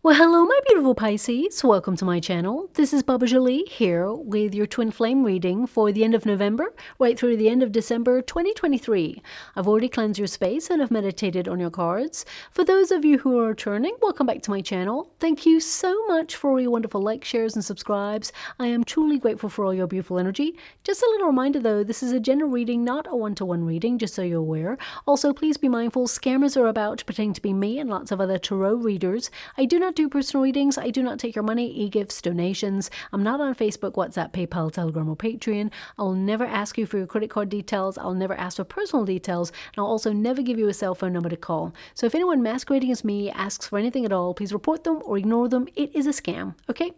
Well, hello, my beautiful Pisces. Welcome to my channel. This is Baba Jolie here with your twin flame reading for the end of November, right through to the end of December 2023. I've already cleansed your space and have meditated on your cards. For those of you who are returning, welcome back to my channel. Thank you so much for all your wonderful likes, shares, and subscribes. I am truly grateful for all your beautiful energy. Just a little reminder though, this is a general reading, not a one-to-one reading, just so you're aware. Also, please be mindful, scammers are about pretending to be me and lots of other tarot readers. I do not do personal readings. I do not take your money, e-gifts, donations. I'm not on Facebook, WhatsApp, PayPal, Telegram, or Patreon. I'll never ask you for your credit card details. I'll never ask for personal details. And I'll also never give you a cell phone number to call. So if anyone masquerading as me asks for anything at all, please report them or ignore them. It is a scam, okay?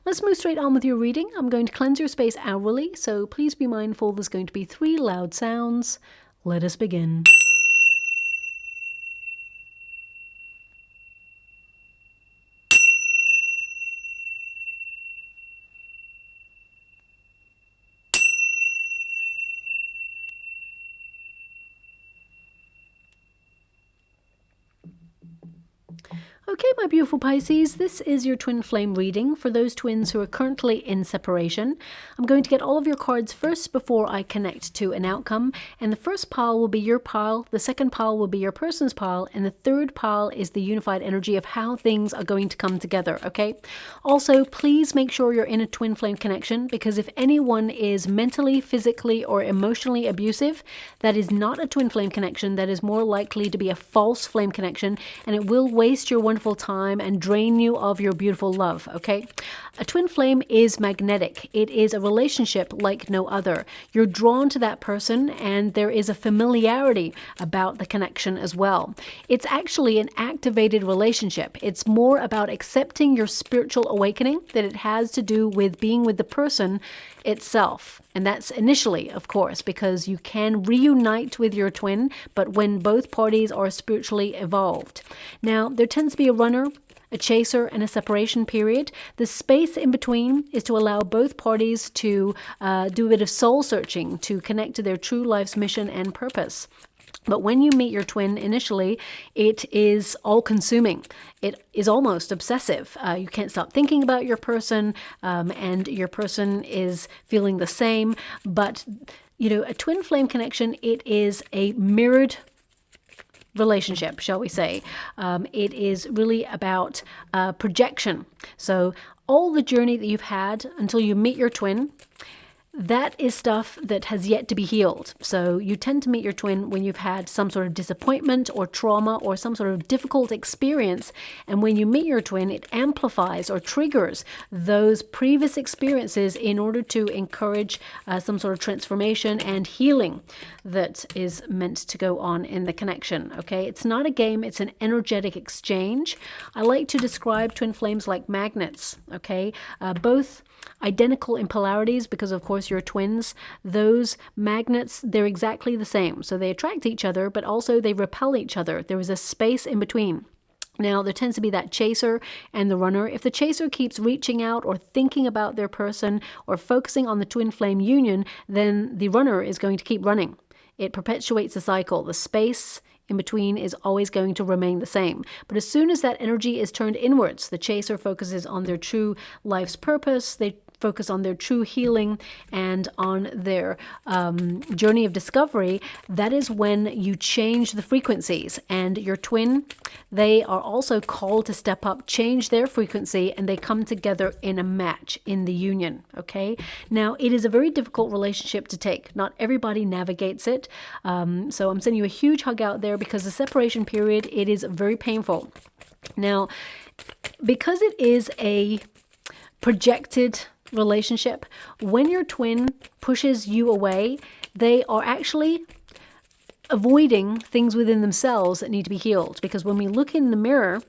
Let's move straight on with your reading. I'm going to cleanse your space hourly, so please be mindful there's going to be 3 loud sounds. Let us begin. Okay, my beautiful Pisces, this is your twin flame reading for those twins who are currently in separation. I'm going to get all of your cards first before I connect to an outcome. And the first pile will be your pile, the second pile will be your person's pile, and the third pile is the unified energy of how things are going to come together, okay? Also, please make sure you're in a twin flame connection, because if anyone is mentally, physically, or emotionally abusive, that is not a twin flame connection. That is more likely to be a false flame connection, and it will waste your wonderful time and drain you of your beautiful love, okay? A twin flame is magnetic. It is a relationship like no other. You're drawn to that person, and there is a familiarity about the connection as well. It's actually an activated relationship. It's more about accepting your spiritual awakening than it has to do with being with the person itself. And that's initially, of course, because you can reunite with your twin, but when both parties are spiritually evolved. Now, there tends to be a runner, a chaser, and a separation period. The space in between is to allow both parties to do a bit of soul searching, to connect to their true life's mission and purpose. But when you meet your twin initially, it is all-consuming. It is almost obsessive. You can't stop thinking about your person, and your person is feeling the same. But, you know, a twin flame connection, it is a mirrored relationship, shall we say. It is really about projection. So all the journey that you've had until you meet your twin, that is stuff that has yet to be healed. So you tend to meet your twin when you've had some sort of disappointment or trauma or some sort of difficult experience. And when you meet your twin, it amplifies or triggers those previous experiences in order to encourage some sort of transformation and healing that is meant to go on in the connection. Okay, it's not a game, it's an energetic exchange. I like to describe twin flames like magnets. Okay, both identical in polarities, because of course you're twins. Those magnets, they're exactly the same. So they attract each other, but also they repel each other. There is a space in between. Now, there tends to be that chaser and the runner. If the chaser keeps reaching out or thinking about their person or focusing on the twin flame union, then the runner is going to keep running. It perpetuates the cycle. The space in between is always going to remain the same. But as soon as that energy is turned inwards, the chaser focuses on their true life's purpose, they focus on their true healing and on their journey of discovery, that is when you change the frequencies. And your twin, they are also called to step up, change their frequency, and they come together in a match, in the union, okay? Now, it is a very difficult relationship to take. Not everybody navigates it. So I'm sending you a huge hug out there, because the separation period, it is very painful. Now, because it is a projected relationship, when your twin pushes you away, they are actually avoiding things within themselves that need to be healed. Because when we look in the mirror,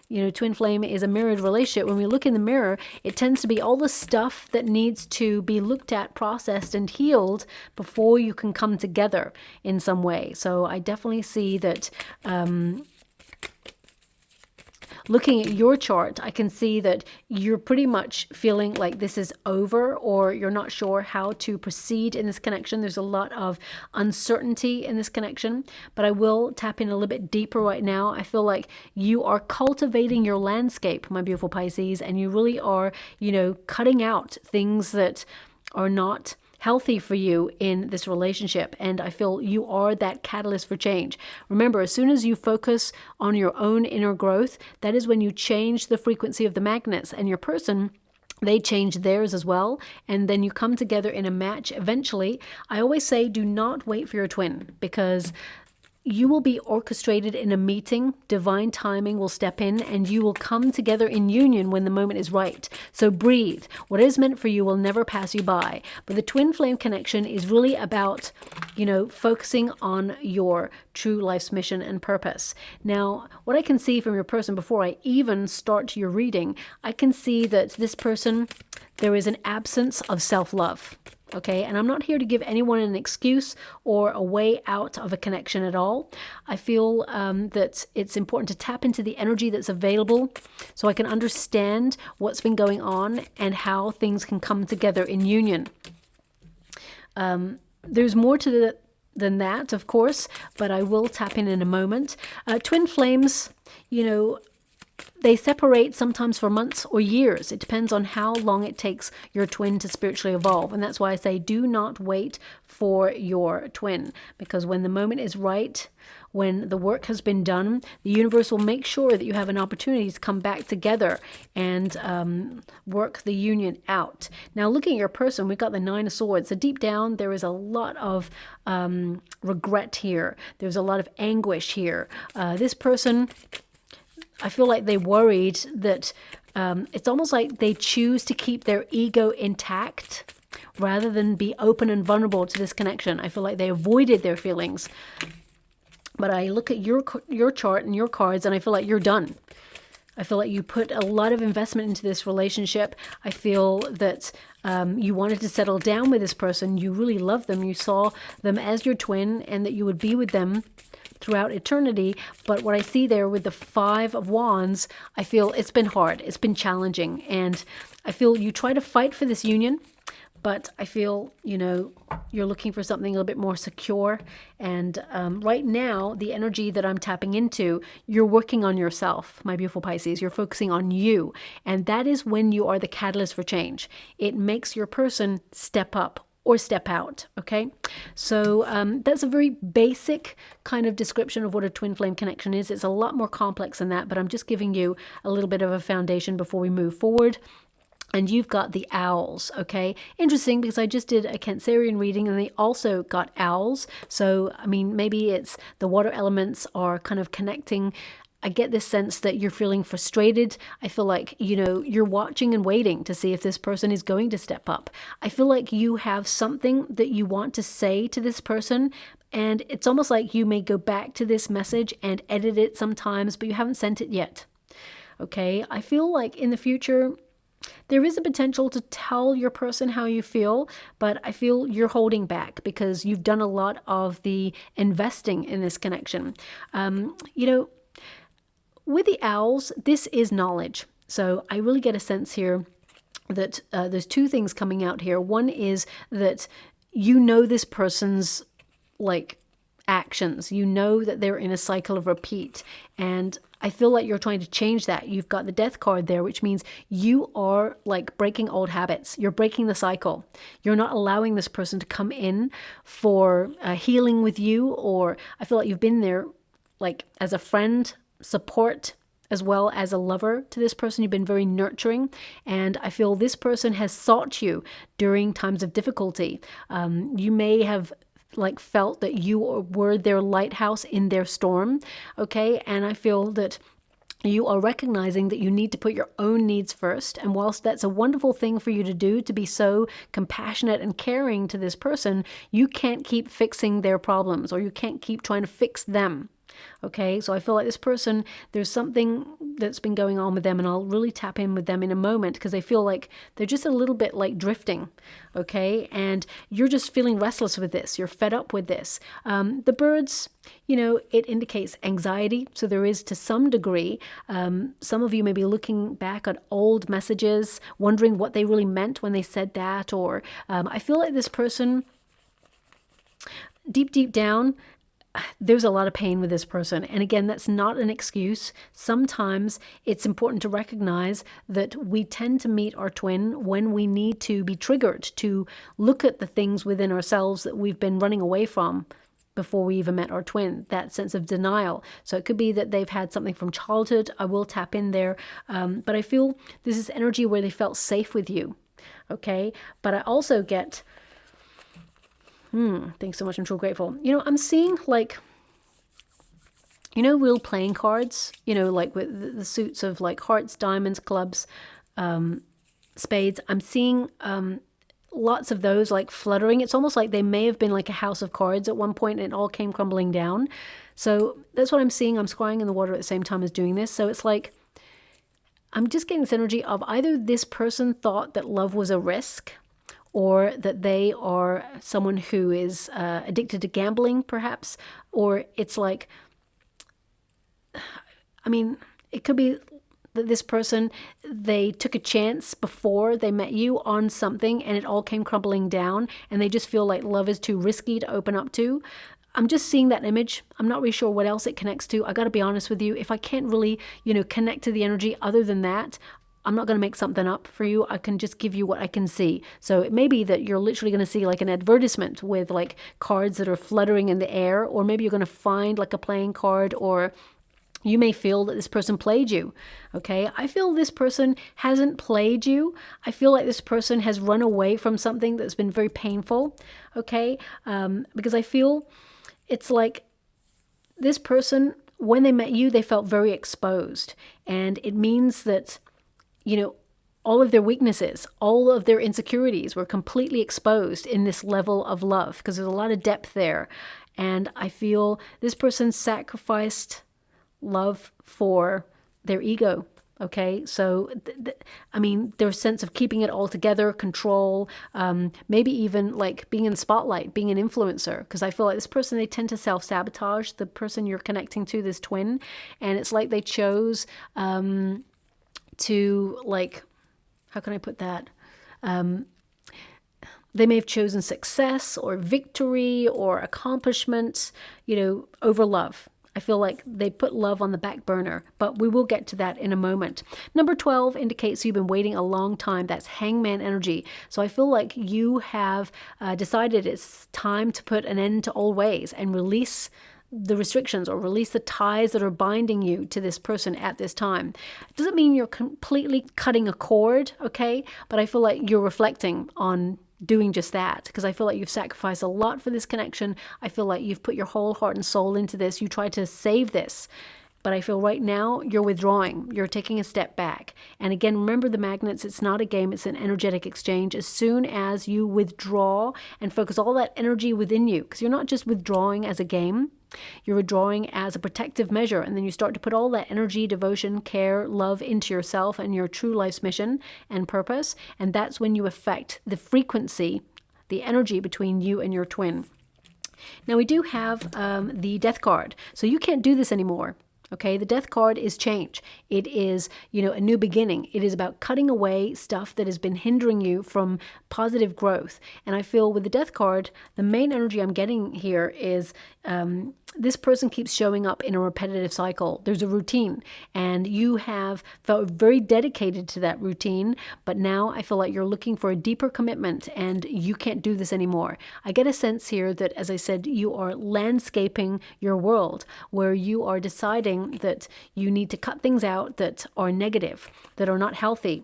you know, twin flame is a mirrored relationship. When we look in the mirror, it tends to be all the stuff that needs to be looked at, processed, and healed before you can come together in some way. So I definitely see that looking at your chart, I can see that you're pretty much feeling like this is over, or you're not sure how to proceed in this connection. There's a lot of uncertainty in this connection, but I will tap in a little bit deeper right now. I feel like you are cultivating your landscape, my beautiful Pisces, and you really are, cutting out things that are not healthy for you in this relationship. And I feel you are that catalyst for change. Remember, as soon as you focus on your own inner growth, that is when you change the frequency of the magnets, and your person, they change theirs as well. And then you come together in a match eventually. I always say, do not wait for your twin, because you will be orchestrated in a meeting. Divine timing will step in, and you will come together in union when the moment is right. So breathe. What is meant for you will never pass you by. But the twin flame connection is really about, focusing on your true life's mission and purpose. Now, what I can see from your person before I even start your reading, I can see that this person, there is an absence of self-love. Okay, and I'm not here to give anyone an excuse or a way out of a connection at all. I feel that it's important to tap into the energy that's available so I can understand what's been going on and how things can come together in union. There's more to than that, of course, but I will tap in a moment. Twin flames, they separate sometimes for months or years. It depends on how long it takes your twin to spiritually evolve. And that's why I say do not wait for your twin, because when the moment is right, when the work has been done, the universe will make sure that you have an opportunity to come back together and work the union out. Now, looking at your person, we've got the Nine of Swords. So deep down, there is a lot of regret here. There's a lot of anguish here. This person, I feel like they worried that it's almost like they choose to keep their ego intact rather than be open and vulnerable to this connection. I feel like they avoided their feelings. But I look at your chart and your cards, and I feel like you're done. I feel like you put a lot of investment into this relationship. I feel that you wanted to settle down with this person. You really love them. You saw them as your twin, and that you would be with them throughout eternity. But what I see there with the Five of Wands, I feel it's been hard. It's been challenging. And I feel you try to fight for this union, but I feel, you're looking for something a little bit more secure. And right now, the energy that I'm tapping into, you're working on yourself, my beautiful Pisces. You're focusing on you. And that is when you are the catalyst for change. It makes your person step up or step out, okay? So that's a very basic kind of description of what a twin flame connection is. It's a lot more complex than that, but I'm just giving you a little bit of a foundation before we move forward. And you've got the owls, okay? Interesting, because I just did a Cancerian reading and they also got owls. So, maybe it's the water elements are kind of connecting. I get this sense that you're feeling frustrated. I feel like, you're watching and waiting to see if this person is going to step up. I feel like you have something that you want to say to this person, and it's almost like you may go back to this message and edit it sometimes, but you haven't sent it yet. Okay, I feel like in the future, there is a potential to tell your person how you feel, but I feel you're holding back because you've done a lot of the investing in this connection. With the owls, this is knowledge. So I really get a sense here that there's two things coming out here. One is that this person's actions. You know that they're in a cycle of repeat. And I feel like you're trying to change that. You've got the Death card there, which means you are breaking old habits. You're breaking the cycle. You're not allowing this person to come in for healing with you, or I feel like you've been there as a friend, support, as well as a lover to this person. You've been very nurturing, and I feel this person has sought you during times of difficulty. You may have felt that you were their lighthouse in their storm, okay? And I feel that you are recognizing that you need to put your own needs first. And whilst that's a wonderful thing for you to do, to be so compassionate and caring to this person, you can't keep fixing their problems, or you can't keep trying to fix them. Okay, so I feel like this person, there's something that's been going on with them, and I'll really tap in with them in a moment because I feel like they're just a little bit like drifting. Okay, and you're just feeling restless with this. You're fed up with this. The birds, it indicates anxiety. So there is, to some degree, some of you may be looking back at old messages, wondering what they really meant when they said that. Or I feel like this person, deep down, there's a lot of pain with this person. And again, that's not an excuse. Sometimes it's important to recognize that we tend to meet our twin when we need to be triggered to look at the things within ourselves that we've been running away from before we even met our twin, that sense of denial. So it could be that they've had something from childhood. I will tap in there. But I feel this is energy where they felt safe with you. Okay. But I also get... Thanks so much. I'm so grateful. I'm seeing like, real playing cards, like with the suits of like hearts, diamonds, clubs, spades. I'm seeing lots of those like fluttering. It's almost like they may have been like a house of cards at one point and it all came crumbling down. So that's what I'm seeing. I'm scrying in the water at the same time as doing this. So it's like, I'm just getting this energy of either this person thought that love was a risk, or that they are someone who is addicted to gambling, perhaps. Or it's like, it could be that this person, they took a chance before they met you on something and it all came crumbling down and they just feel like love is too risky to open up to. I'm just seeing that image. I'm not really sure what else it connects to. I got to be honest with you. If I can't really, connect to the energy other than that, I'm not going to make something up for you. I can just give you what I can see. So it may be that you're literally going to see like an advertisement with like cards that are fluttering in the air, or maybe you're going to find like a playing card, or you may feel that this person played you. Okay. I feel this person hasn't played you. I feel like this person has run away from something that's been very painful. Okay. Because I feel it's like this person, when they met you, they felt very exposed, and it means that all of their weaknesses, all of their insecurities were completely exposed in this level of love, because there's a lot of depth there. And I feel this person sacrificed love for their ego. Okay, so their sense of keeping it all together, control, maybe even like being in the spotlight, being an influencer. Because I feel like this person, they tend to self-sabotage the person you're connecting to, this twin. And it's like they chose to, like, how can I put that? They may have chosen success or victory or accomplishment, over love. I feel like they put love on the back burner, but we will get to that in a moment. Number 12 indicates you've been waiting a long time. That's hangman energy. So I feel like you have decided it's time to put an end to old ways and release the restrictions or release the ties that are binding you to this person at this time. It doesn't mean you're completely cutting a cord, okay? But I feel like you're reflecting on doing just that, because I feel like you've sacrificed a lot for this connection. I feel like you've put your whole heart and soul into this. You try to save this. But I feel right now you're withdrawing. You're taking a step back. And again, remember the magnets, it's not a game, it's an energetic exchange. As soon as you withdraw and focus all that energy within you, because you're not just withdrawing as a game, you're withdrawing as a protective measure. And then you start to put all that energy, devotion, care, love into yourself and your true life's mission and purpose. And that's when you affect the frequency, the energy between you and your twin. Now we do have the death card. So you can't do this anymore. Okay, the death card is change. It is, a new beginning. It is about cutting away stuff that has been hindering you from positive growth. And I feel with the death card, the main energy I'm getting here is this person keeps showing up in a repetitive cycle. There's a routine, and you have felt very dedicated to that routine, but now I feel like you're looking for a deeper commitment and you can't do this anymore. I get a sense here that, as I said, you are landscaping your world, where you are deciding that you need to cut things out that are negative, that are not healthy.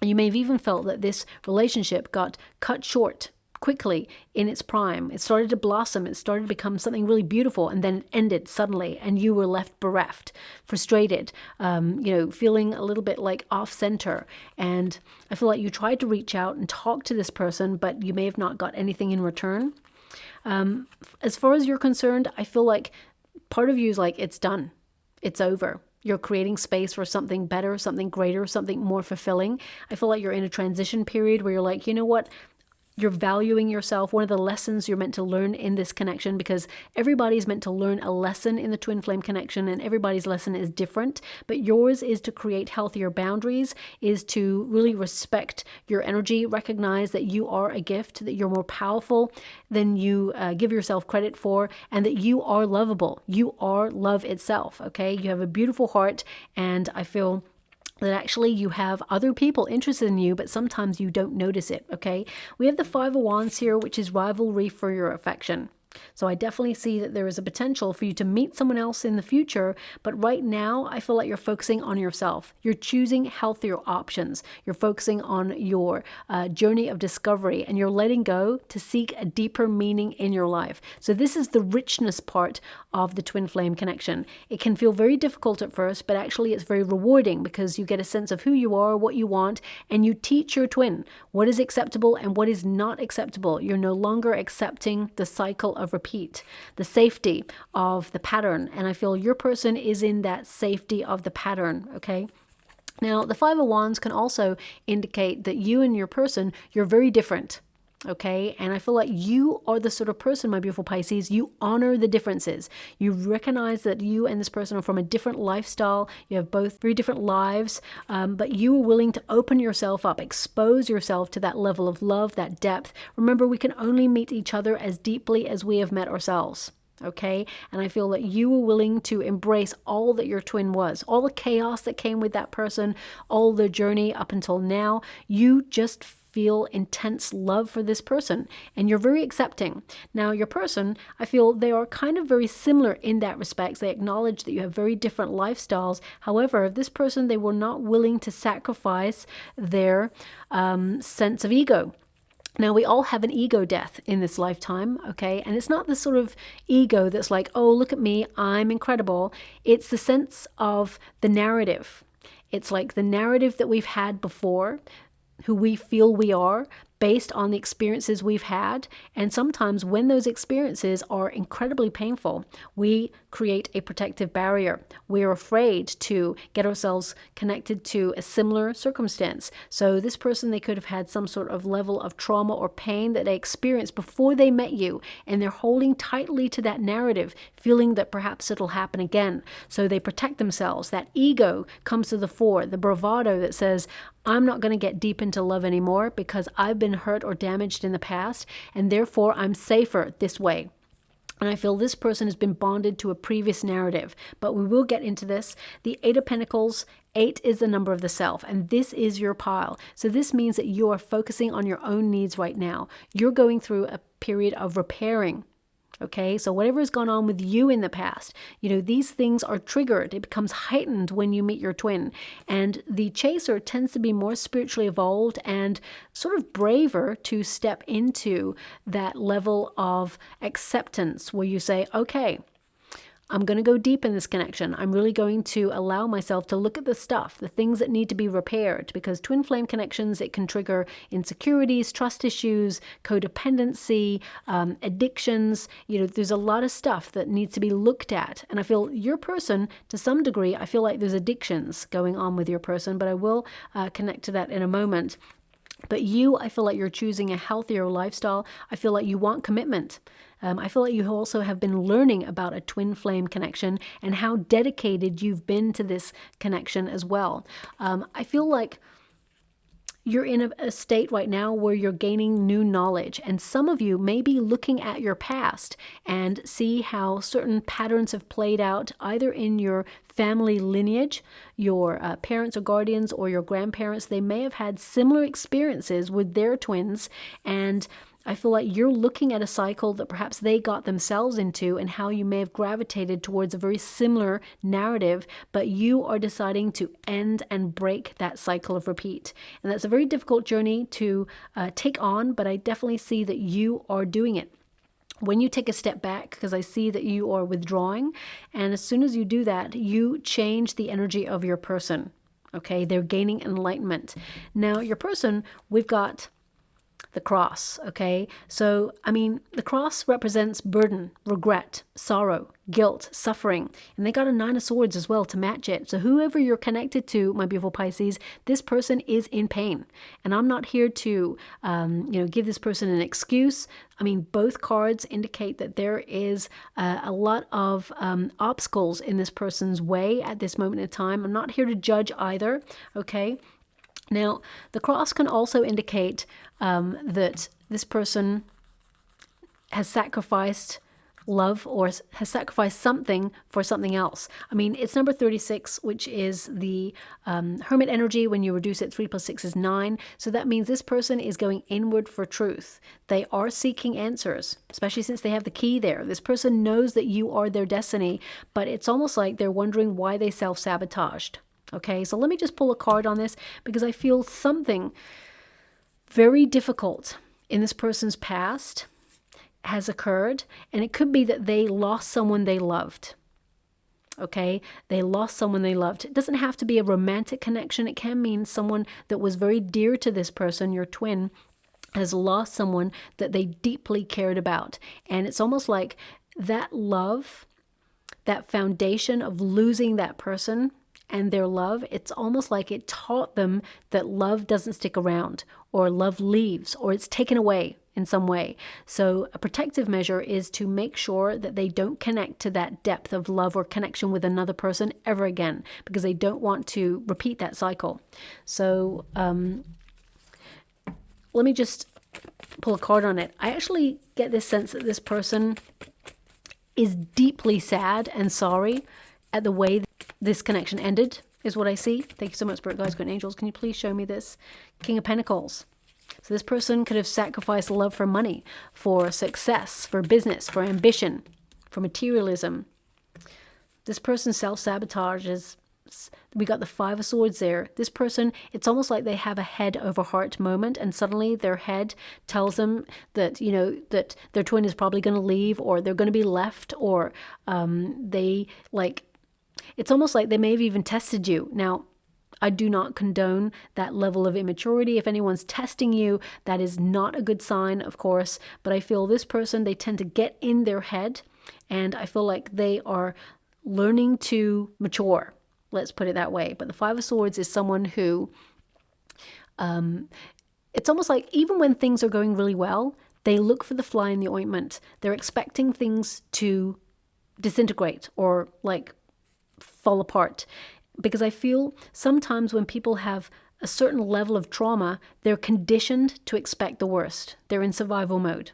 You may have even felt that this relationship got cut short quickly in its prime. It started to blossom. It started to become something really beautiful, and then it ended suddenly, and you were left bereft, frustrated, feeling a little bit like off center. And I feel like you tried to reach out and talk to this person, but you may have not got anything in return. As far as you're concerned, I feel like part of you is like, it's done. It's over. You're creating space for something better, something greater, something more fulfilling. I feel like you're in a transition period where you're like, you know what? You're valuing yourself. One of the lessons you're meant to learn in this connection, because everybody's meant to learn a lesson in the twin flame connection, and everybody's lesson is different, but yours is to create healthier boundaries, is to really respect your energy, recognize that you are a gift, that you're more powerful than you give yourself credit for, and that you are lovable. You are love itself, okay? You have a beautiful heart, and I feel that actually you have other people interested in you, but sometimes you don't notice it, okay? We have the Five of Wands here, which is rivalry for your affection. So I definitely see that there is a potential for you to meet someone else in the future, but right now I feel like you're focusing on yourself. You're choosing healthier options. You're focusing on your journey of discovery, and you're letting go to seek a deeper meaning in your life. So this is the richness part of the twin flame connection. It can feel very difficult at first, but actually it's very rewarding because you get a sense of who you are, what you want, and you teach your twin what is acceptable and what is not acceptable. You're no longer accepting the cycle of repeat, the safety of the pattern. And I feel your person is in that safety of the pattern, okay? Now, the Five of Wands can also indicate that you and your person, you're very different. Okay, and I feel like you are the sort of person, my beautiful Pisces, you honor the differences. You recognize that you and this person are from a different lifestyle. You have both very different lives, but you are willing to open yourself up, expose yourself to that level of love, that depth. Remember, we can only meet each other as deeply as we have met ourselves. Okay, and I feel that you were willing to embrace all that your twin was, all the chaos that came with that person, all the journey up until now. You just feel intense love for this person, and you're very accepting. Now, your person, I feel they are kind of very similar in that respect. They acknowledge that you have very different lifestyles. However, this person, they were not willing to sacrifice their sense of ego. Now, we all have an ego death in this lifetime, okay? And it's not the sort of ego that's like, oh, look at me, I'm incredible. It's the sense of the narrative. It's like the narrative that we've had before, who we feel we are, based on the experiences we've had. And sometimes when those experiences are incredibly painful, we create a protective barrier. We're afraid to get ourselves connected to a similar circumstance. So this person, they could have had some sort of level of trauma or pain that they experienced before they met you, and they're holding tightly to that narrative, feeling that perhaps it'll happen again. So they protect themselves. That ego comes to the fore, the bravado that says, I'm not going to get deep into love anymore because I've been hurt or damaged in the past, and therefore I'm safer this way. And I feel this person has been bonded to a previous narrative, but we will get into this. The Eight of Pentacles, 8 is the number of the self, and this is your pile. So this means that you are focusing on your own needs right now. You're going through a period of repairing. Okay, so whatever has gone on with you in the past, these things are triggered. It becomes heightened when you meet your twin. And the chaser tends to be more spiritually evolved and sort of braver to step into that level of acceptance where you say, okay, I'm going to go deep in this connection. I'm really going to allow myself to look at the stuff, the things that need to be repaired, because twin flame connections, it can trigger insecurities, trust issues, codependency, addictions. There's a lot of stuff that needs to be looked at. And I feel your person, to some degree, I feel like there's addictions going on with your person, but I will connect to that in a moment. But you, I feel like you're choosing a healthier lifestyle. I feel like you want commitment. I feel like you also have been learning about a twin flame connection and how dedicated you've been to this connection as well. I feel like you're in a state right now where you're gaining new knowledge, and some of you may be looking at your past and see how certain patterns have played out either in your family lineage, your parents or guardians or your grandparents. They may have had similar experiences with their twins, and I feel like you're looking at a cycle that perhaps they got themselves into and how you may have gravitated towards a very similar narrative, but you are deciding to end and break that cycle of repeat. And that's a very difficult journey to take on, but I definitely see that you are doing it. When you take a step back, because I see that you are withdrawing, and as soon as you do that, you change the energy of your person. Okay, they're gaining enlightenment. Now, your person, we've got the cross, okay? So, I mean, the cross represents burden, regret, sorrow, guilt, suffering, and they got a 9 of Swords as well to match it. So whoever you're connected to, my beautiful Pisces, this person is in pain. And I'm not here to, give this person an excuse. I mean, both cards indicate that there is a lot of obstacles in this person's way at this moment in time. I'm not here to judge either, okay? Now, the cross can also indicate that this person has sacrificed love or has sacrificed something for something else. I mean, it's number 36, which is the hermit energy. When you reduce it, 3 plus 6 is 9. So that means this person is going inward for truth. They are seeking answers, especially since they have the key there. This person knows that you are their destiny, but it's almost like they're wondering why they self-sabotaged. Okay, so let me just pull a card on this because I feel something very difficult in this person's past has occurred, and it could be that they lost someone they loved. Okay, they lost someone they loved. It doesn't have to be a romantic connection. It can mean someone that was very dear to this person, your twin, has lost someone that they deeply cared about. And it's almost like that love, that foundation of losing that person and their love, it's almost like it taught them that love doesn't stick around, or love leaves, or it's taken away in some way. So a protective measure is to make sure that they don't connect to that depth of love or connection with another person ever again, because they don't want to repeat that cycle. So let me just pull a card on it. I actually get this sense that this person is deeply sad and sorry at the way this connection ended, is what I see. Thank you so much, Spirit Guides, Good Angels. Can you please show me this? King of Pentacles. So this person could have sacrificed love for money, for success, for business, for ambition, for materialism. This person's self-sabotage is, we got the 5 of Swords there. This person, it's almost like they have a head over heart moment, and suddenly their head tells them that, that their twin is probably going to leave, or they're going to be left, or it's almost like they may have even tested you. Now, I do not condone that level of immaturity. If anyone's testing you, that is not a good sign, of course. But I feel this person, they tend to get in their head, and I feel like they are learning to mature. Let's put it that way. But the 5 of Swords is someone who, it's almost like even when things are going really well, they look for the fly in the ointment. They're expecting things to disintegrate or fall apart. Because I feel sometimes when people have a certain level of trauma, they're conditioned to expect the worst. They're in survival mode.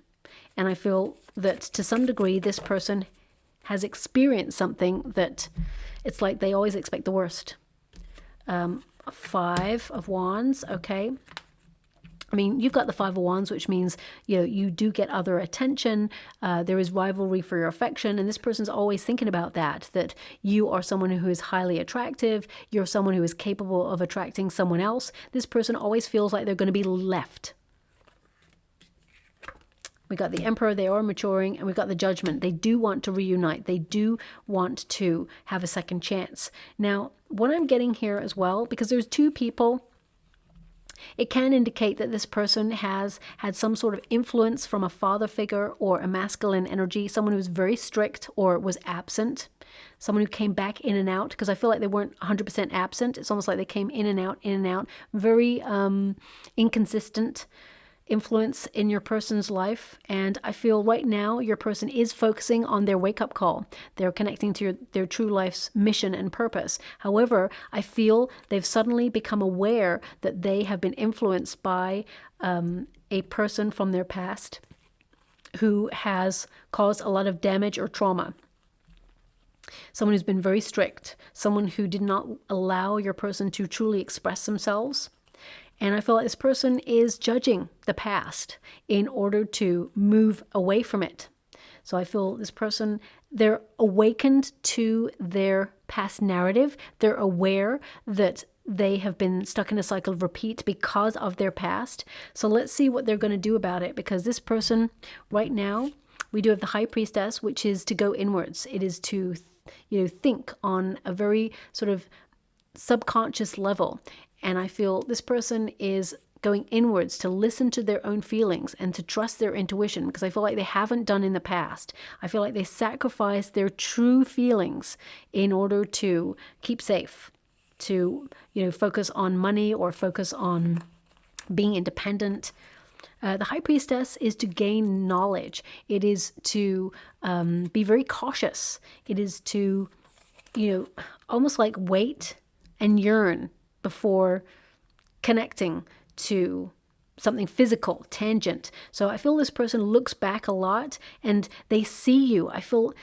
And I feel that to some degree, this person has experienced something that it's like they always expect the worst. 5 of Wands, okay. I mean, you've got the 5 of Wands, which means, you do get other attention. There is rivalry for your affection. And this person's always thinking about that you are someone who is highly attractive. You're someone who is capable of attracting someone else. This person always feels like they're going to be left. We got the Emperor, they are maturing, and we've got the Judgment. They do want to reunite. They do want to have a second chance. Now, what I'm getting here as well, because there's 2 people, it can indicate that this person has had some sort of influence from a father figure or a masculine energy, someone who was very strict or was absent, someone who came back in and out, because I feel like they weren't 100% absent. It's almost like they came in and out, very inconsistent influence in your person's life. And I feel right now your person is focusing on their wake-up call. They're connecting to their true life's mission and purpose. However, I feel they've suddenly become aware that they have been influenced by a person from their past who has caused a lot of damage or trauma. Someone who's been very strict, someone who did not allow your person to truly express themselves. And I feel like this person is judging the past in order to move away from it. So I feel this person, they're awakened to their past narrative. They're aware that they have been stuck in a cycle of repeat because of their past. So let's see what they're going to do about it, because this person right now, we do have the High Priestess, which is to go inwards. It is to, think on a very sort of subconscious level. And I feel this person is going inwards to listen to their own feelings and to trust their intuition, because I feel like they haven't done in the past. I feel like they sacrificed their true feelings in order to keep safe, to, focus on money or focus on being independent. The High Priestess is to gain knowledge. It is to be very cautious. It is to, almost like wait and yearn before connecting to something physical, tangent. So I feel this person looks back a lot and they see you. I feel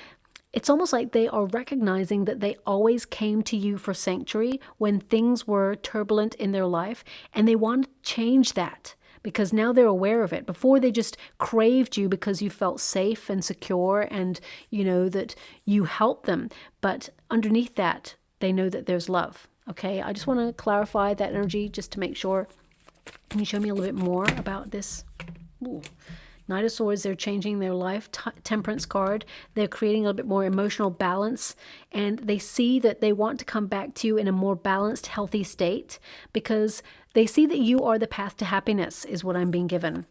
it's almost like they are recognizing that they always came to you for sanctuary when things were turbulent in their life, and they want to change that because now they're aware of it. Before, they just craved you because you felt safe and secure and, that you helped them. But underneath that, they know that there's love. Okay, I just want to clarify that energy just to make sure. Can you show me a little bit more about this? Ooh. Knight of Swords, they're changing their life. Temperance card, they're creating a little bit more emotional balance, and they see that they want to come back to you in a more balanced, healthy state because they see that you are the path to happiness, is what I'm being given.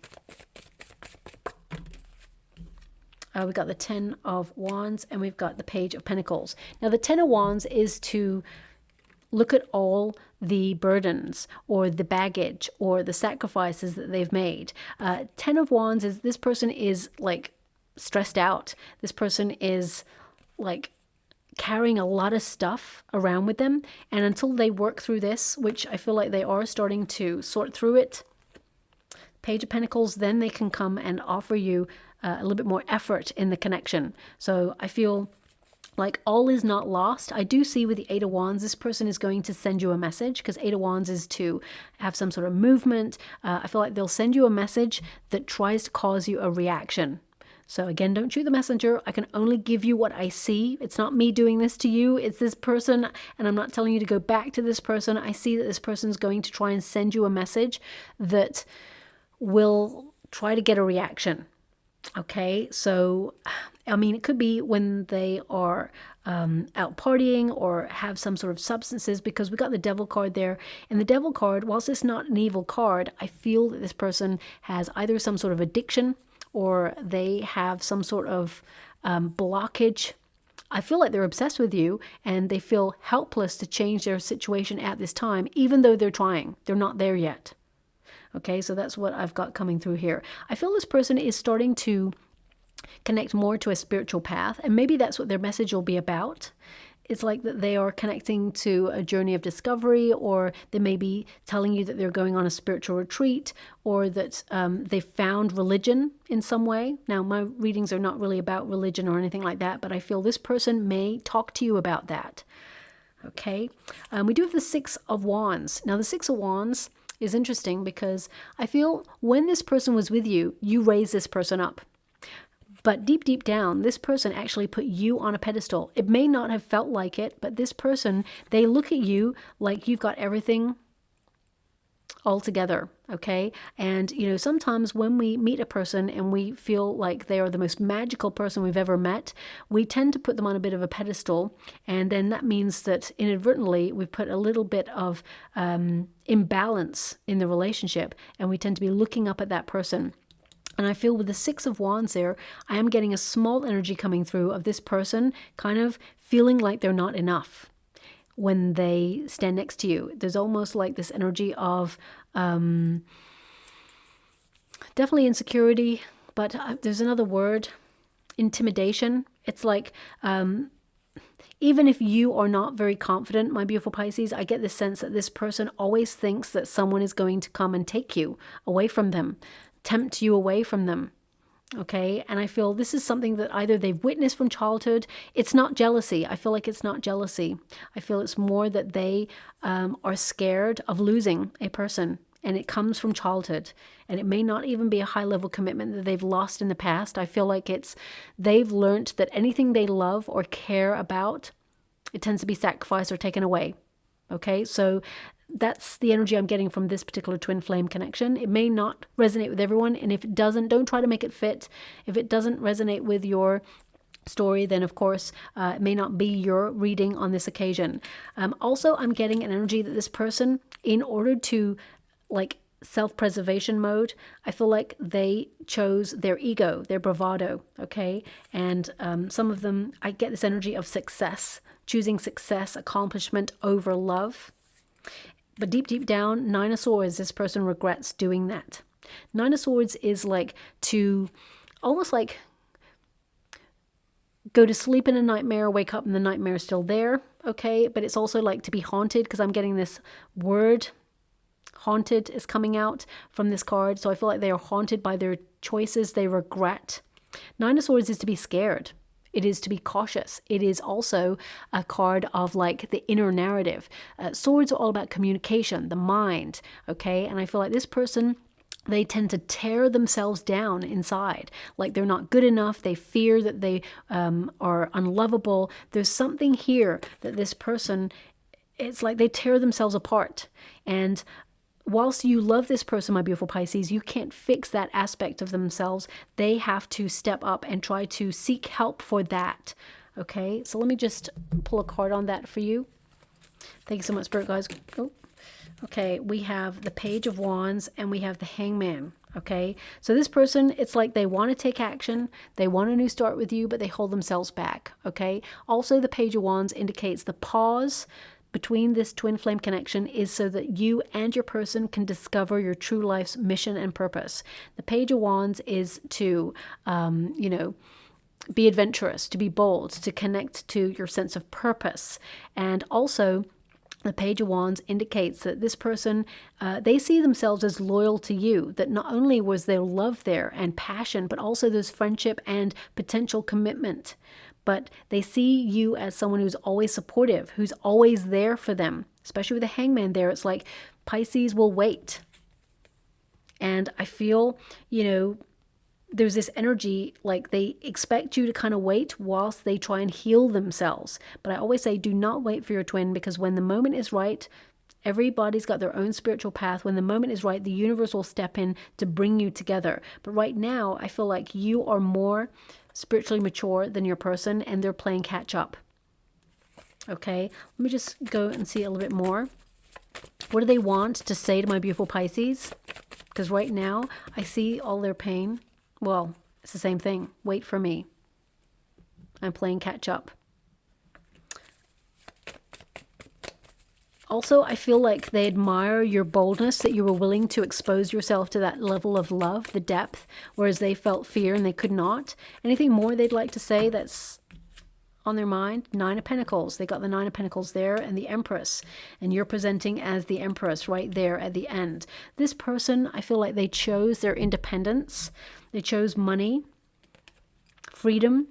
We got the 10 of Wands and we've got the Page of Pentacles. Now, the 10 of Wands is to look at all the burdens or the baggage or the sacrifices that they've made. 10 of Wands is this person is like stressed out. This person is like carrying a lot of stuff around with them. And until they work through this, which I feel like they are starting to sort through it, Page of Pentacles, then they can come and offer you a little bit more effort in the connection. So I feel like all is not lost. I do see with the 8 of Wands, this person is going to send you a message because 8 of Wands is to have some sort of movement. I feel like they'll send you a message that tries to cause you a reaction. So again, don't shoot the messenger. I can only give you what I see. It's not me doing this to you. It's this person, and I'm not telling you to go back to this person. I see that this person's going to try and send you a message that will try to get a reaction. Okay, so I mean, it could be when they are out partying or have some sort of substances, because we got the Devil card there. And the Devil card, whilst it's not an evil card, I feel that this person has either some sort of addiction or they have some sort of blockage. I feel like they're obsessed with you and they feel helpless to change their situation at this time, even though they're trying. They're not there yet. Okay, so that's what I've got coming through here. I feel this person is starting to connect more to a spiritual path, and maybe that's what their message will be about. It's like that they are connecting to a journey of discovery, or they may be telling you that they're going on a spiritual retreat, or that they found religion in some way. Now, my readings are not really about religion or anything like that, but I feel this person may talk to you about that. Okay, we do have the 6 of Wands. Now, the 6 of Wands is interesting because I feel when this person was with you, you raised this person up. But deep, deep down, this person actually put you on a pedestal. It may not have felt like it, but this person, they look at you like you've got everything all together, okay? And, sometimes when we meet a person and we feel like they are the most magical person we've ever met, we tend to put them on a bit of a pedestal. And then that means that inadvertently, we've put a little bit of imbalance in the relationship, and we tend to be looking up at that person. And I feel with the 6 of Wands there, I am getting a small energy coming through of this person kind of feeling like they're not enough when they stand next to you. There's almost like this energy of definitely insecurity, but there's another word, intimidation. It's like even if you are not very confident, my beautiful Pisces, I get the sense that this person always thinks that someone is going to come and take you away from them, tempt you away from them. Okay, and I feel this is something that either they've witnessed from childhood. It's not jealousy. I feel like it's not jealousy. I feel it's more that they are scared of losing a person, and it comes from childhood. And it may not even be a high-level commitment that they've lost in the past. I feel like they've learned that anything they love or care about, it tends to be sacrificed or taken away. Okay, so that's the energy I'm getting from this particular twin flame connection. It may not resonate with everyone, and if it doesn't, don't try to make it fit. If it doesn't resonate with your story, then of course it may not be your reading on this occasion. Also, I'm getting an energy that this person, in order to self-preservation mode. I feel like they chose their ego, their bravado, okay? And some of them, I get this energy of success, choosing success, accomplishment over love. But deep, deep down, Nine of Swords, this person regrets doing that. Nine of Swords is like to almost like go to sleep in a nightmare, wake up and the nightmare is still there, okay? But it's also like to be haunted, because I'm getting this word, haunted, is coming out from this card. So I feel like they are haunted by their choices they regret. Nine of Swords is to be scared. It is to be cautious. It is also a card of like the inner narrative. Swords are all about communication, the mind, okay? And I feel like this person, they tend to tear themselves down inside, like they're not good enough. They fear that they are unlovable. There's something here that this person, it's like they tear themselves apart. And whilst you love this person, my beautiful Pisces, you can't fix that aspect of themselves. They have to step up and try to seek help for that. Okay, so let me just pull a card on that for you. Thank you so much, Spirit guys. Oh. Okay, we have the Page of Wands and we have the Hangman. Okay, so this person, it's like they want to take action, they want a new start with you, but they hold themselves back. Okay, also the Page of Wands indicates the pause between this twin flame connection is so that you and your person can discover your true life's mission and purpose. The Page of Wands is to, you know, be adventurous, to be bold, to connect to your sense of purpose. And also, the Page of Wands indicates that this person, they see themselves as loyal to you, that not only was there love there and passion, but also there's friendship and potential commitment. But they see you as someone who's always supportive, who's always there for them. Especially with the Hangman there, it's like Pisces will wait. And I feel, you know, there's this energy like they expect you to kind of wait whilst they try and heal themselves. But I always say, do not wait for your twin, because when the moment is right, everybody's got their own spiritual path. When the moment is right, the universe will step in to bring you together. But right now, I feel like you are more spiritually mature than your person, and they're playing catch up. Okay, let me just go and see a little bit more. What do they want to say to my beautiful Pisces? Because right now, I see all their pain. Well, it's the same thing. Wait for me. I'm playing catch up. Also, I feel like they admire your boldness, that you were willing to expose yourself to that level of love, the depth, whereas they felt fear and they could not. Anything more they'd like to say that's on their mind? Nine of Pentacles. They got the Nine of Pentacles there and the Empress. And you're presenting as the Empress right there at the end. This person, I feel like they chose their independence. They chose money, freedom.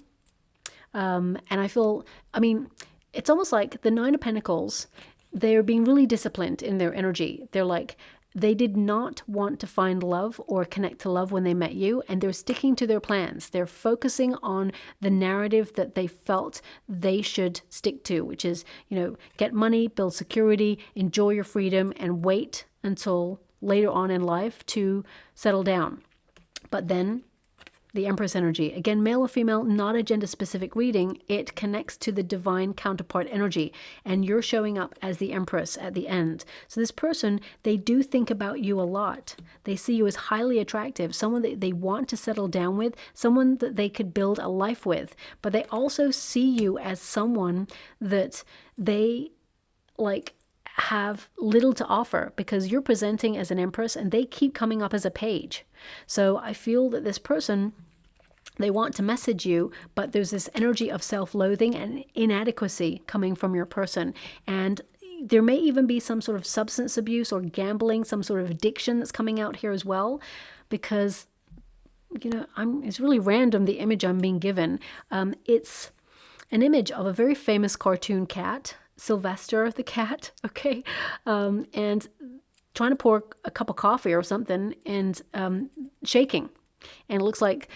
And I feel, I mean, it's almost like the Nine of Pentacles, they're being really disciplined in their energy. They're like, they did not want to find love or connect to love when they met you, and they're sticking to their plans. They're focusing on the narrative that they felt they should stick to, which is, you know, get money, build security, enjoy your freedom, and wait until later on in life to settle down. But then the Empress energy, again, male or female, not a gender specific reading. It connects to the divine counterpart energy, and you're showing up as the Empress at the end. So this person, they do think about you a lot. They see you as highly attractive, someone that they want to settle down with, someone that they could build a life with. But they also see you as someone that they like have little to offer, because you're presenting as an Empress and they keep coming up as a page. So I feel that this person, they want to message you, but there's this energy of self-loathing and inadequacy coming from your person. And there may even be some sort of substance abuse or gambling, some sort of addiction that's coming out here as well, because, you know, it's really random, the image I'm being given. It's an image of a very famous cartoon cat, Sylvester the cat, okay? And trying to pour a cup of coffee or something and shaking. And it looks like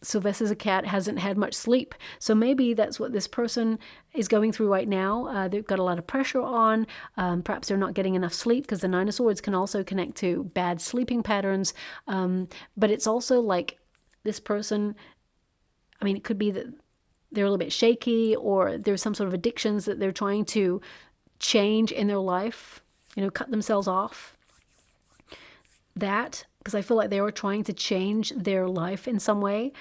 Sylvester the cat hasn't had much sleep. So maybe that's what this person is going through right now. They've got a lot of pressure on. Perhaps they're not getting enough sleep, because the Nine of Swords can also connect to bad sleeping patterns. But it's also like this person, I mean, it could be that they're a little bit shaky, or there's some sort of addictions that they're trying to change in their life, you know, cut themselves off. that, because I feel like they were trying to change their life in some way,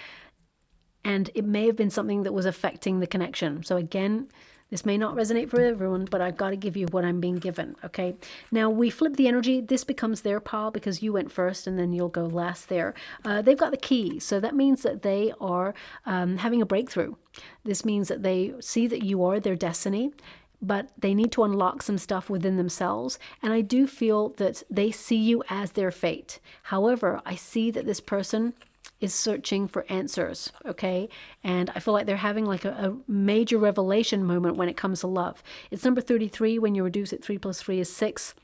and it may have been something that was affecting the connection. So again, this may not resonate for everyone, but I've got to give you what I'm being given, okay? Now, we flip the energy. This becomes their pile because you went first, and then you'll go last there. They've got the key, so that means that they are having a breakthrough. This means that they see that you are their destiny, but they need to unlock some stuff within themselves. And I do feel that they see you as their fate. However, I see that this person is searching for answers, okay? And I feel like they're having like a major revelation moment when it comes to love. It's number 33. When you reduce it, 3 plus 3 is 6.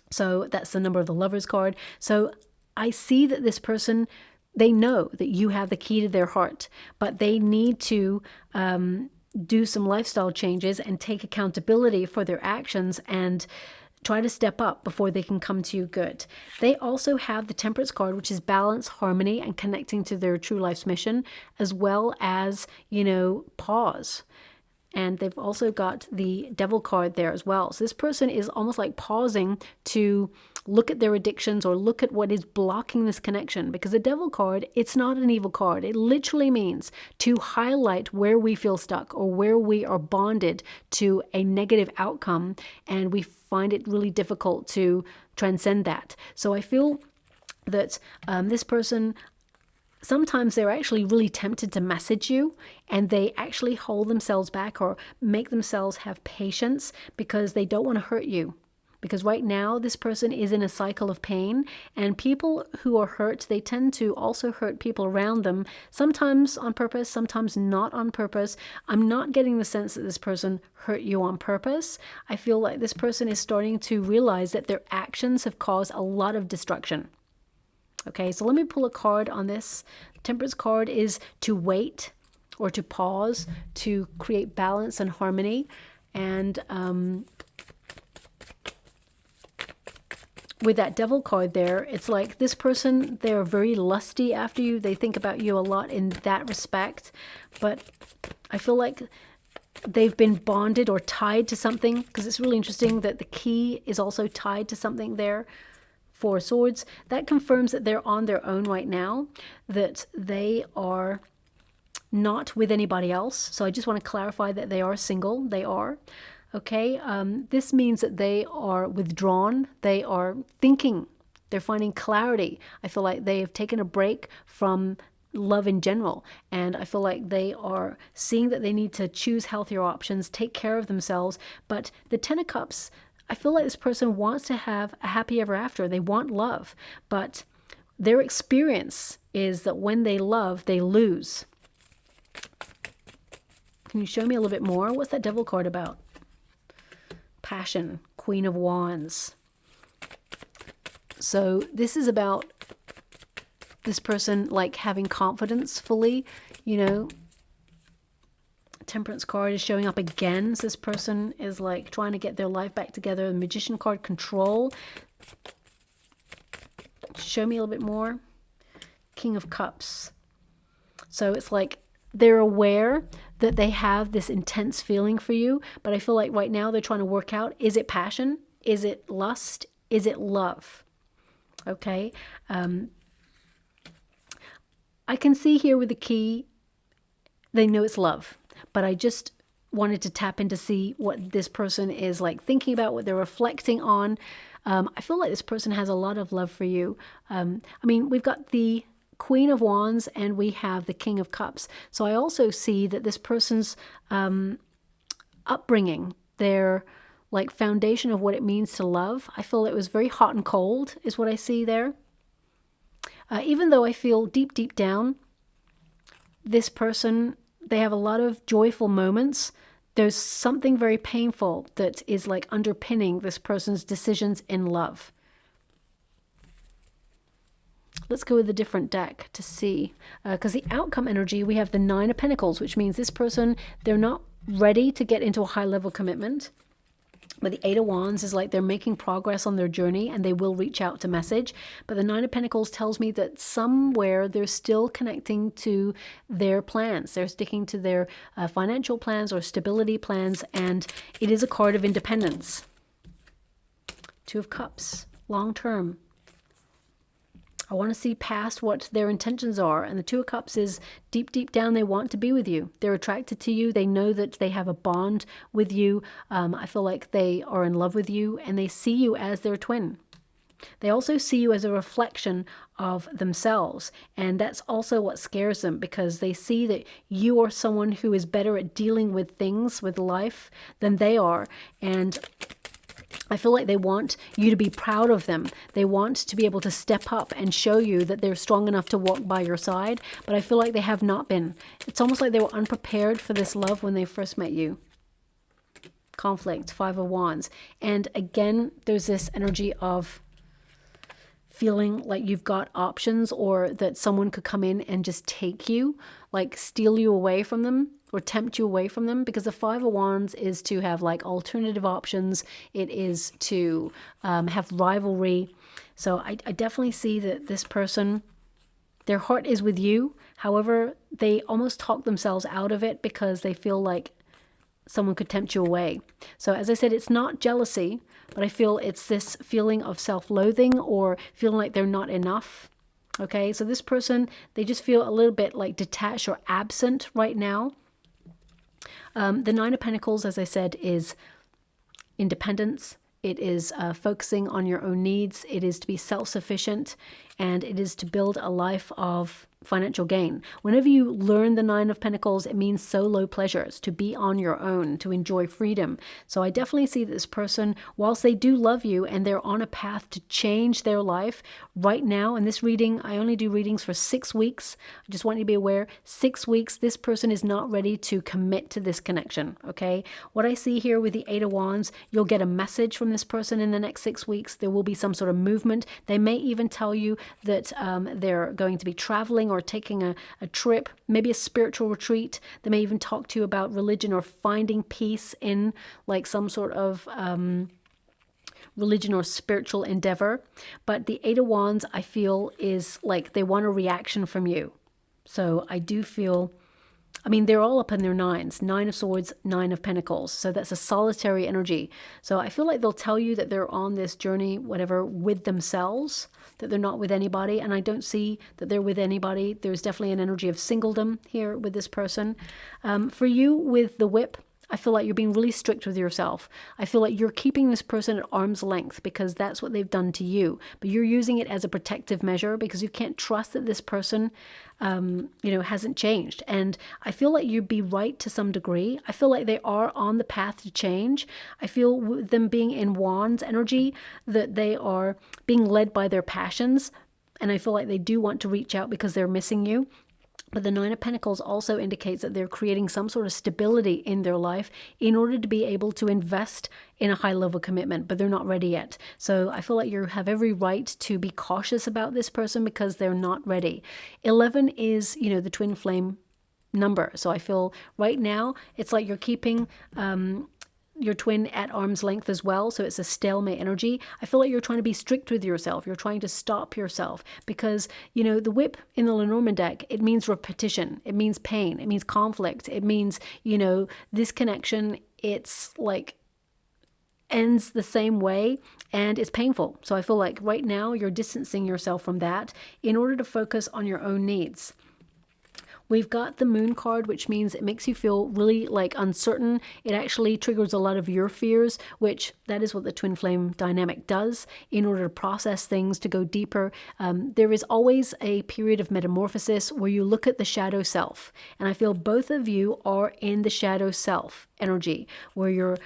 So that's the number of the Lovers card. So I see that this person, they know that you have the key to their heart, but they need to do some lifestyle changes and take accountability for their actions and try to step up before they can come to you good. They also have the Temperance card, which is balance, harmony, and connecting to their true life's mission, as well as, you know, pause. And they've also got the Devil card there as well. So this person is almost like pausing to look at their addictions or look at what is blocking this connection. Because the Devil card, it's not an evil card. It literally means to highlight where we feel stuck or where we are bonded to a negative outcome, and we find it really difficult to transcend that. So I feel that this person, sometimes they're actually really tempted to message you, and they actually hold themselves back or make themselves have patience because they don't want to hurt you. Because right now, this person is in a cycle of pain, and people who are hurt, they tend to also hurt people around them, sometimes on purpose, sometimes not on purpose. I'm not getting the sense that this person hurt you on purpose. I feel like this person is starting to realize that their actions have caused a lot of destruction. Okay, so let me pull a card on this. Temperance card is to wait or to pause, to create balance and harmony. And with that Devil card there, it's like this person, they're very lusty after you. They think about you a lot in that respect. But I feel like they've been bonded or tied to something, because it's really interesting that the key is also tied to something there. 4 Swords. That confirms that they're on their own right now, that they are not with anybody else. So I just want to clarify that they are single. They are. Okay, this means that they are withdrawn. They are thinking. They're finding clarity. I feel like they have taken a break from love in general. And I feel like they are seeing that they need to choose healthier options, take care of themselves. But the 10 of Cups, I feel like this person wants to have a happy ever after. They want love. But their experience is that when they love, they lose. Can you show me a little bit more? What's that Devil card about? Passion, Queen of Wands. So this is about this person like having confidence fully, you know. Temperance card is showing up again. So this person is like trying to get their life back together. The Magician card, control. Show me a little bit more. King of Cups. So it's like they're aware that they have this intense feeling for you, but I feel like right now they're trying to work out, is it passion? Is it lust? Is it love? Okay. I can see here with the key, they know it's love, but I just wanted to tap in to see what this person is like thinking about, what they're reflecting on. I feel like this person has a lot of love for you. I mean, we've got the Queen of Wands and we have the King of Cups. So I also see that this person's upbringing, their like foundation of what it means to love, I feel it was very hot and cold is what I see there. Even though I feel deep, deep down, this person, they have a lot of joyful moments. There's something very painful that is like underpinning this person's decisions in love. Let's go with a different deck to see. Because the outcome energy, we have the 9 of Pentacles, which means this person, they're not ready to get into a high-level commitment. But the 8 of Wands is like they're making progress on their journey and they will reach out to message. But the 9 of Pentacles tells me that somewhere they're still connecting to their plans. They're sticking to their financial plans or stability plans. And it is a card of independence. 2 of Cups, long term. I want to see past what their intentions are. And the Two of Cups is deep, deep down, they want to be with you. They're attracted to you. They know that they have a bond with you. I feel like they are in love with you, and they see you as their twin. They also see you as a reflection of themselves. And that's also what scares them, because they see that you are someone who is better at dealing with things, with life, than they are. And I feel like they want you to be proud of them. They want to be able to step up and show you that they're strong enough to walk by your side. But I feel like they have not been. It's almost like they were unprepared for this love when they first met you. Conflict, Five of Wands. And again, there's this energy of feeling like you've got options, or that someone could come in and just take you, like steal you away from them or tempt you away from them, because the Five of Wands is to have like alternative options. It is to have rivalry. So I definitely see that this person, their heart is with you. However, they almost talk themselves out of it because they feel like someone could tempt you away. So as I said, it's not jealousy, but I feel it's this feeling of self-loathing or feeling like they're not enough. Okay, so this person, they just feel a little bit like detached or absent right now. The Nine of Pentacles, as I said, is independence. It is focusing on your own needs. It is to be self-sufficient, and it is to build a life of financial gain. Whenever you learn the Nine of Pentacles, it means solo pleasures, to be on your own, to enjoy freedom. So I definitely see this person, whilst they do love you and they're on a path to change their life right now. In this reading, I only do readings for 6 weeks. I just want you to be aware, 6 weeks, this person is not ready to commit to this connection, okay? What I see here with the Eight of Wands, you'll get a message from this person in the next 6 weeks. There will be some sort of movement. They may even tell you that they're going to be traveling or taking a trip, maybe a spiritual retreat. They may even talk to you about religion or finding peace in like some sort of religion or spiritual endeavor. But the Eight of Wands, I feel, is like they want a reaction from you. So I do feel, I mean, they're all up in their nines. Nine of Swords, Nine of Pentacles. So that's a solitary energy. So I feel like they'll tell you that they're on this journey, whatever, with themselves, that they're not with anybody. And I don't see that they're with anybody. There's definitely an energy of singledom here with this person. For you, with the Whip, I feel like you're being really strict with yourself. I feel like you're keeping this person at arm's length because that's what they've done to you. But you're using it as a protective measure because you can't trust that this person, hasn't changed. And I feel like you'd be right to some degree. I feel like they are on the path to change. I feel with them being in Wands energy that they are being led by their passions. And I feel like they do want to reach out because they're missing you. But the Nine of Pentacles also indicates that they're creating some sort of stability in their life in order to be able to invest in a high level commitment, but they're not ready yet. So I feel like you have every right to be cautious about this person because they're not ready. 11 is, the twin flame number. So I feel right now it's like you're keeping your twin at arm's length as well. So it's a stalemate energy. I feel like you're trying to be strict with yourself. You're trying to stop yourself because, the Whip in the Lenormand deck, it means repetition. It means pain. It means conflict. It means, this connection, it's like ends the same way and it's painful. So I feel like right now you're distancing yourself from that in order to focus on your own needs. We've got the Moon card, which means it makes you feel really like uncertain. It actually triggers a lot of your fears, which that is what the twin flame dynamic does in order to process things, to go deeper. There is always a period of metamorphosis where you look at the shadow self. And I feel both of you are in the shadow self energy, where you're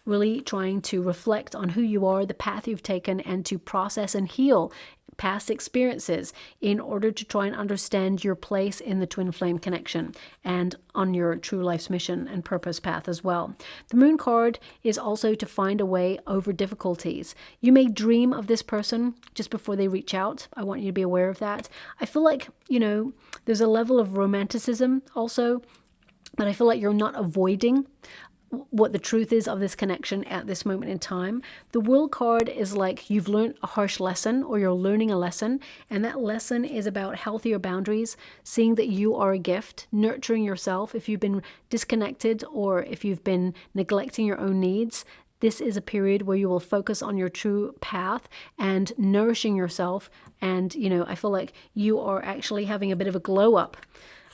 really trying to reflect on who you are, the path you've taken, and to process and heal past experiences in order to try and understand your place in the twin flame connection and on your true life's mission and purpose path as well. The Moon card is also to find a way over difficulties. You may dream of this person just before they reach out. I want you to be aware of that. I feel like, there's a level of romanticism also, but I feel like you're not avoiding what the truth is of this connection at this moment in time. The World card is like you've learned a harsh lesson or you're learning a lesson, and that lesson is about healthier boundaries, seeing that you are a gift, nurturing yourself. If you've been disconnected or if you've been neglecting your own needs, this is a period where you will focus on your true path and nourishing yourself. And, you know, I feel like you are actually having a bit of a glow up.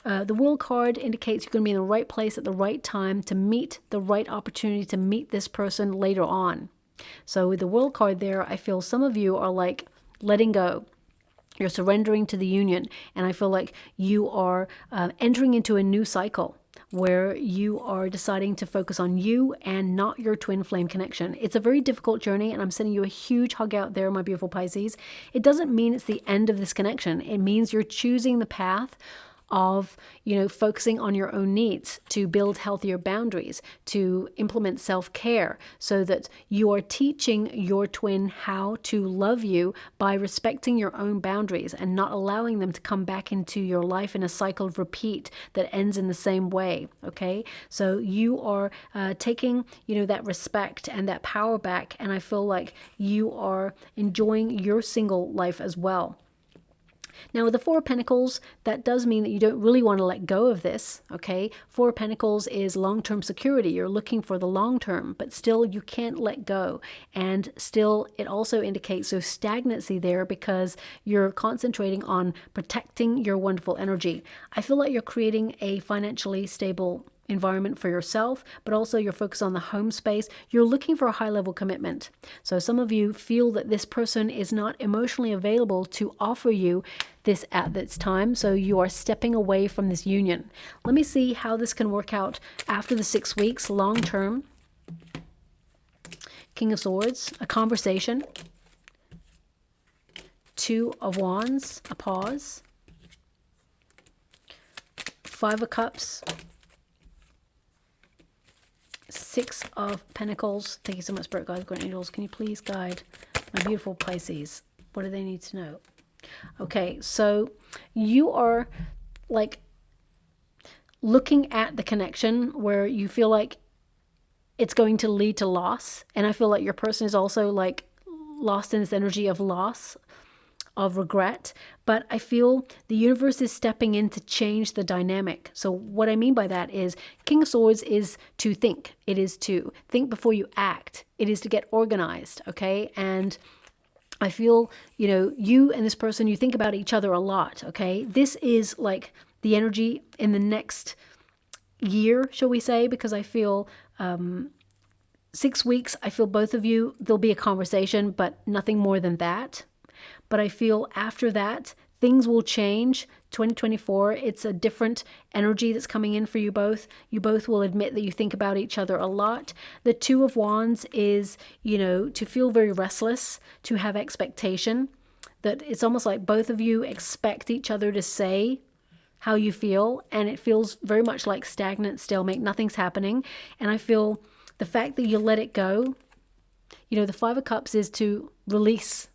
The World card indicates you're going to be in the right place at the right time to meet the right opportunity to meet this person later on. So with the World card there, I feel some of you are like letting go. You're surrendering to the union. And I feel like you are entering into a new cycle where you are deciding to focus on you and not your twin flame connection. It's a very difficult journey, and I'm sending you a huge hug out there, my beautiful Pisces. It doesn't mean it's the end of this connection. It means you're choosing the path of, you know, focusing on your own needs, to build healthier boundaries, to implement self-care, so that you are teaching your twin how to love you by respecting your own boundaries and not allowing them to come back into your life in a cycle of repeat that ends in the same way. Okay, so you are taking, you know, that respect and that power back, and I feel like you are enjoying your single life as well. Now, with the Four of Pentacles, that does mean that you don't really want to let go of this, okay? Four of Pentacles is long-term security. You're looking for the long term, but still you can't let go. And still, it also indicates so stagnancy there because you're concentrating on protecting your wonderful energy. I feel like you're creating a financially stable environment for yourself, but also you're focused on the home space. You're looking for a high level commitment. So some of you feel that this person is not emotionally available to offer you this at this time, so you are stepping away from this union. Let me see how this can work out after the 6 weeks, long term. King of Swords, a conversation. Two of Wands, a pause. Five of Cups. Six of Pentacles. Thank you so much, Spirit Guides, Guardian Angels. Can you please guide my beautiful Pisces? What do they need to know? Okay, so you are like looking at the connection where you feel like it's going to lead to loss. And I feel like your person is also like lost in this energy of loss, of regret. But I feel the universe is stepping in to change the dynamic. So what I mean by that is King of Swords is to think. It is to think before you act. It is to get organized, okay? And I feel, you know, you and this person, you think about each other a lot, okay? This is like the energy in the next year, shall we say, because I feel 6 weeks, I feel both of you, there'll be a conversation, but nothing more than that. But I feel after that, things will change. 2024, it's a different energy that's coming in for you both. You both will admit that you think about each other a lot. The Two of Wands is, you know, to feel very restless, to have expectation. That it's almost like both of you expect each other to say how you feel. And it feels very much like stagnant stalemate. Nothing's happening. And I feel the fact that you let it go, you know, the Five of Cups is to release.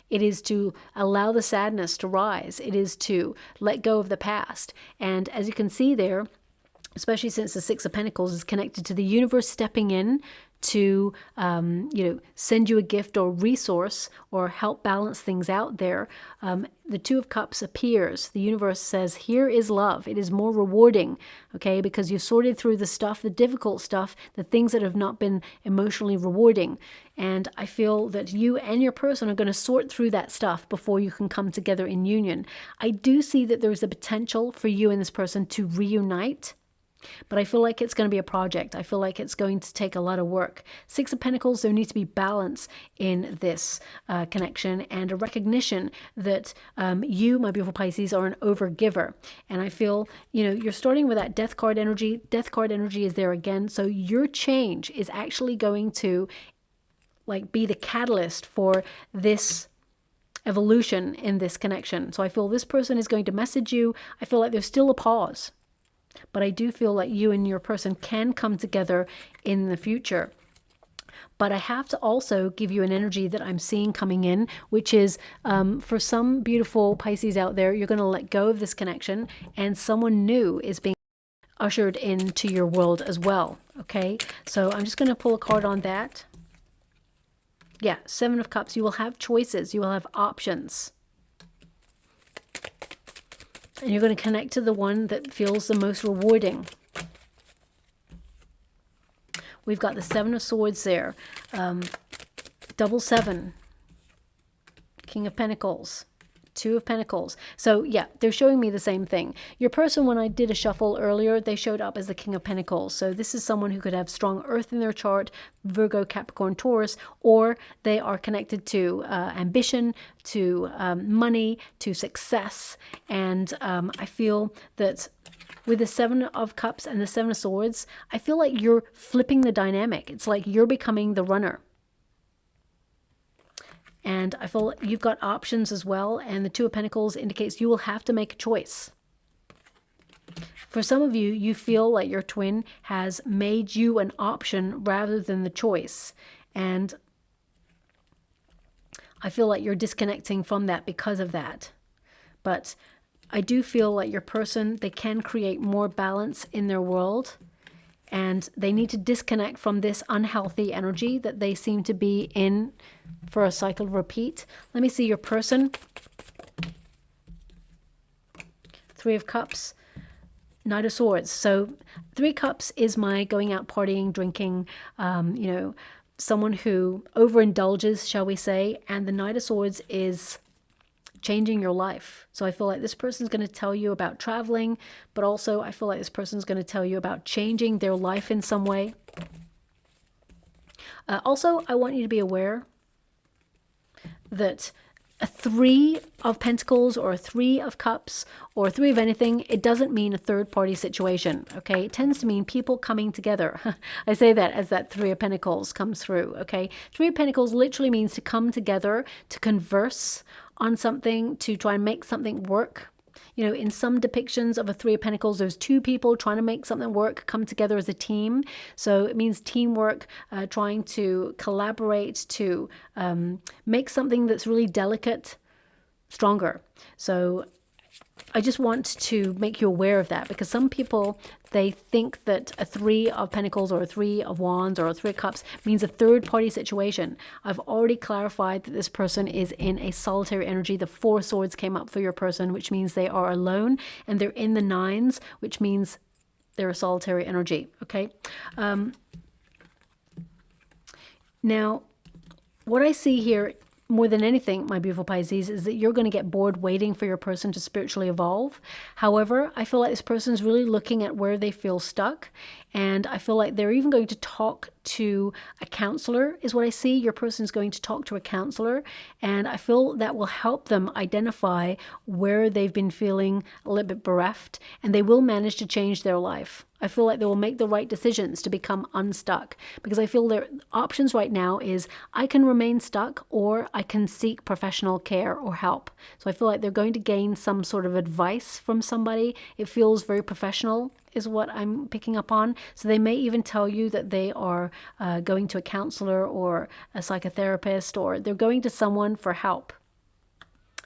It is to allow the sadness to rise. It is to let go of the past. And as you can see there, especially since the Six of Pentacles is connected to the universe stepping in to, you know, send you a gift or resource or help balance things out there. The Two of Cups appears. The universe says, here is love. It is more rewarding, okay, because you've sorted through the stuff, the difficult stuff, the things that have not been emotionally rewarding. And I feel that you and your person are going to sort through that stuff before you can come together in union. I do see that there is a potential for you and this person to reunite. But I feel like it's going to be a project. I feel like it's going to take a lot of work. Six of Pentacles, there needs to be balance in this connection and a recognition that you, my beautiful Pisces, are an overgiver. And I feel, you know, you're starting with that Death card energy. Death card energy is there again. So your change is actually going to like be the catalyst for this evolution in this connection. So I feel this person is going to message you. I feel like there's still a pause. But I do feel like you and your person can come together in the future. But I have to also give you an energy that I'm seeing coming in, which is for some beautiful Pisces out there, you're going to let go of this connection and someone new is being ushered into your world as well. Okay, so I'm just going to pull a card on that. Yeah, Seven of Cups. You will have choices. You will have options. And you're going to connect to the one that feels the most rewarding. we've got the Seven of Swords there. Double seven. King of Pentacles. Two of Pentacles. So yeah, they're showing me the same thing. Your person, when I did a shuffle earlier, they showed up as the King of Pentacles. So this is someone who could have strong earth in their chart, Virgo, Capricorn, Taurus, or they are connected to ambition, to money, to success. And I feel that with the Seven of Cups and the Seven of Swords, I feel like you're flipping the dynamic. It's like you're becoming the runner. And I feel you've got options as well. And the Two of Pentacles indicates you will have to make a choice. For some of you, you feel like your twin has made you an option rather than the choice. And I feel like you're disconnecting from that because of that. But I do feel like your person, they can create more balance in their world. And they need to disconnect from this unhealthy energy that they seem to be in for a cycle repeat. Let me see your person. Three of Cups, Knight of Swords. So Three Cups is my going out partying, drinking, you know, someone who overindulges, shall we say. And the Knight of Swords is changing your life. So I feel like this person's going to tell you about traveling, but also I feel like this person's going to tell you about changing their life in some way. Also, I want you to be aware that a Three of Pentacles or a Three of Cups or a Three of anything, it doesn't mean a third party situation, okay? It tends to mean people coming together. I say that as that Three of Pentacles comes through, okay? Three of Pentacles literally means to come together, to converse on something, to try and make something work. You know, in some depictions of a Three of Pentacles, there's two people trying to make something work, come together as a team. So it means teamwork, trying to collaborate to make something that's really delicate stronger. So I just want to make you aware of that, because some people, they think that a Three of Pentacles or a Three of Wands or a Three of Cups means a third party situation. I've already clarified that this person is in a solitary energy. The Four of Swords came up for your person, which means they are alone, and they're in the nines, which means they're a solitary energy. Okay. Now, what I see here more than anything, my beautiful Pisces, is that you're going to get bored waiting for your person to spiritually evolve. However, I feel like this person's really looking at where they feel stuck. And I feel like they're even going to talk to a counselor, is what I see. Your person's going to talk to a counselor. And I feel that will help them identify where they've been feeling a little bit bereft. And they will manage to change their life. I feel like they will make the right decisions to become unstuck, because I feel their options right now is I can remain stuck or I can seek professional care or help. So I feel like they're going to gain some sort of advice from somebody. It feels very professional, is what I'm picking up on. So they may even tell you that they are going to a counselor or a psychotherapist, or they're going to someone for help.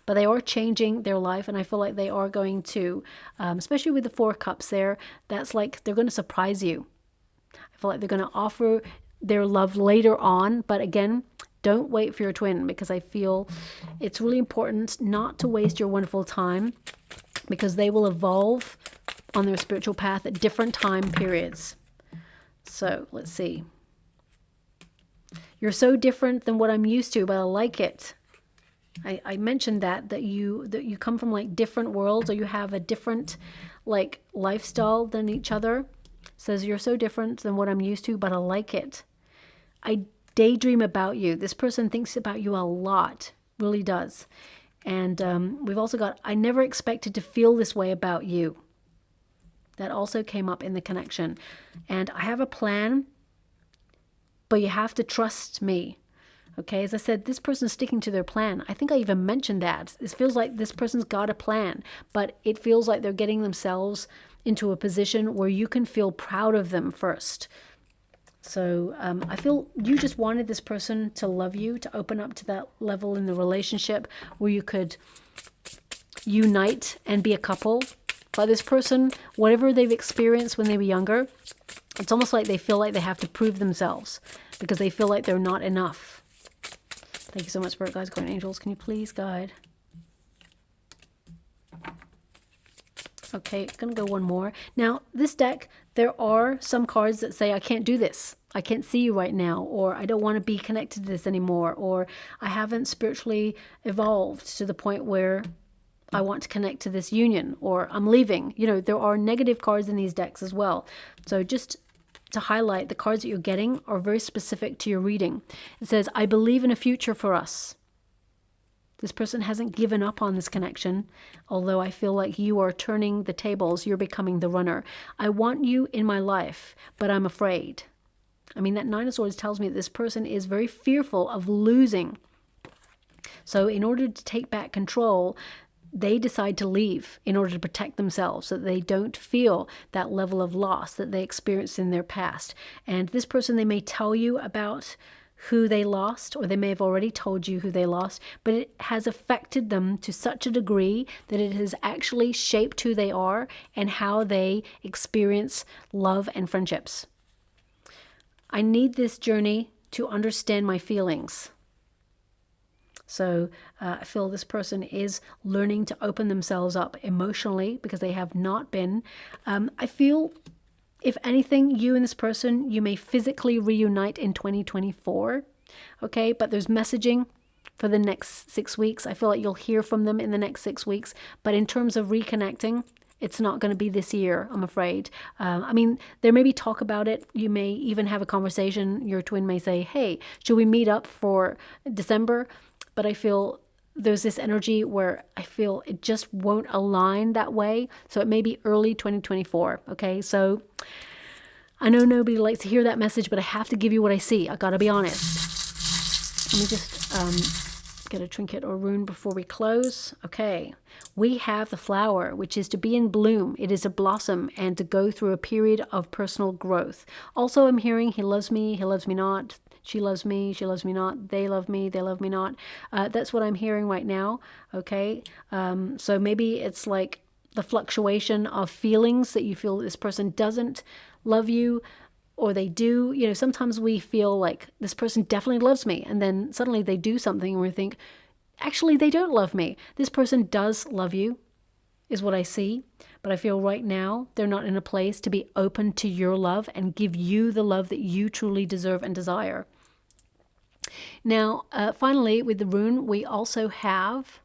But they are changing their life, and I feel like they are going to, especially with the Four of Cups there, that's like they're going to surprise you. I feel like they're going to offer their love later on, but again, don't wait for your twin, because I feel it's really important not to waste your wonderful time, because they will evolve on their spiritual path at different time periods. So let's see. You're so different than what I'm used to, but I like it. I mentioned that you come from like different worlds, or you have a different like lifestyle than each other. It says you're so different than what I'm used to, but I like it. I daydream about you. This person thinks about you a lot, really does. And we've also got, I never expected to feel this way about you. That also came up in the connection. And I have a plan, but you have to trust me. Okay, as I said, this person's sticking to their plan. I think I even mentioned that. It feels like this person's got a plan, but it feels like they're getting themselves into a position where you can feel proud of them first. So I feel you just wanted this person to love you, to open up to that level in the relationship where you could unite and be a couple. But this person, whatever they've experienced when they were younger, it's almost like they feel like they have to prove themselves because they feel like they're not enough. Thank you so much, Spirit Guides, Guardian Angels. Can you please guide? Okay, gonna go one more. Now, this deck, there are some cards that say, I can't do this. I can't see you right now, or I don't want to be connected to this anymore, or I haven't spiritually evolved to the point where I want to connect to this union, or I'm leaving. You know, there are negative cards in these decks as well. So just to highlight, the cards that you're getting are very specific to your reading. It says, I believe in a future for us. This person hasn't given up on this connection, although I feel like you are turning the tables, you're becoming the runner. I want you in my life, but I'm afraid. I mean, that Nine of Swords tells me that this person is very fearful of losing. So in order to take back control, they decide to leave in order to protect themselves so that they don't feel that level of loss that they experienced in their past. And this person, they may tell you about who they lost, or they may have already told you who they lost, but it has affected them to such a degree that it has actually shaped who they are and how they experience love and friendships. I need this journey to understand my feelings. So I feel this person is learning to open themselves up emotionally because they have not been. I feel, if anything, you and this person, you may physically reunite in 2024, okay? But there's messaging for the next 6 weeks. I feel like you'll hear from them in the next 6 weeks. But in terms of reconnecting, it's not going to be this year, I'm afraid. I mean, there may be talk about it. You may even have a conversation. Your twin may say, hey, should we meet up for December? But I feel there's this energy where I feel it just won't align that way. So it may be early 2024. Okay, so I know nobody likes to hear that message, but I have to give you what I see. I gotta be honest. Let me just get a trinket or rune before we close. Okay, we have the flower, which is to be in bloom. It is to blossom and to go through a period of personal growth. Also, I'm hearing he loves me not. She loves me not. They love me not. That's what I'm hearing right now, okay? So maybe it's like the fluctuation of feelings that you feel this person doesn't love you, or they do. You know, sometimes we feel like this person definitely loves me, and then suddenly they do something and we think, actually, they don't love me. This person does love you, is what I see. But I feel right now they're not in a place to be open to your love and give you the love that you truly deserve and desire. Now, finally, with the rune, we also have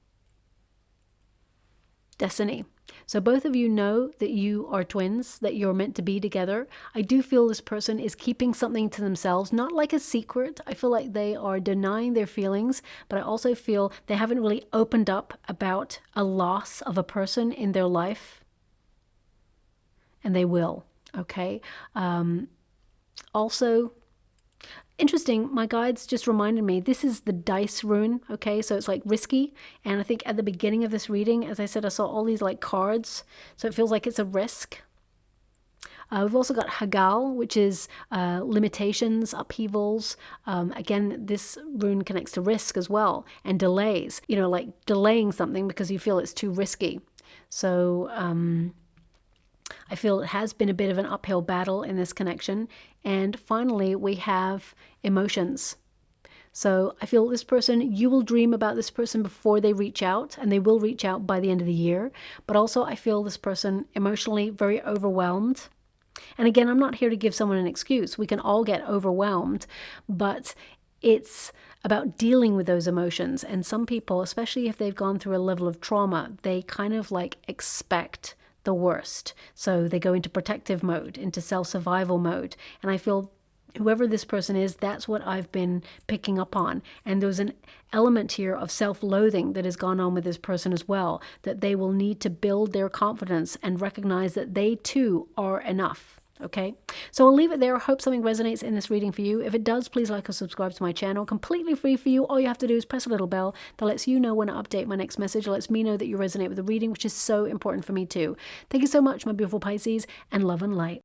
destiny. So both of you know that you are twins, that you're meant to be together. I do feel this person is keeping something to themselves, not like a secret. I feel like they are denying their feelings, but I also feel they haven't really opened up about a loss of a person in their life. And they will, okay? Also, interesting, my guides just reminded me, this is the dice rune, okay? So it's like risky. And I think at the beginning of this reading, as I said, I saw all these like cards. So it feels like it's a risk. We've also got Hagal, which is limitations, upheavals. Again, this rune connects to risk as well, and delays. You know, like delaying something because you feel it's too risky. So I feel it has been a bit of an uphill battle in this connection. And finally, we have emotions. So I feel this person, you will dream about this person before they reach out, and they will reach out by the end of the year. But also I feel this person emotionally very overwhelmed. And again, I'm not here to give someone an excuse. We can all get overwhelmed, but it's about dealing with those emotions. And some people, especially if they've gone through a level of trauma, they kind of like expect the worst. So they go into protective mode, into self-survival mode. And I feel whoever this person is, that's what I've been picking up on. And there's an element here of self-loathing that has gone on with this person as well, that they will need to build their confidence and recognize that they too are enough. Okay, so I'll leave it there. I hope something resonates in this reading for you. If it does, please like or subscribe to my channel. Completely free for you. All you have to do is press a little bell that lets you know when I update my next message. It lets me know that you resonate with the reading, which is so important for me too. Thank you so much, my beautiful Pisces, and love and light.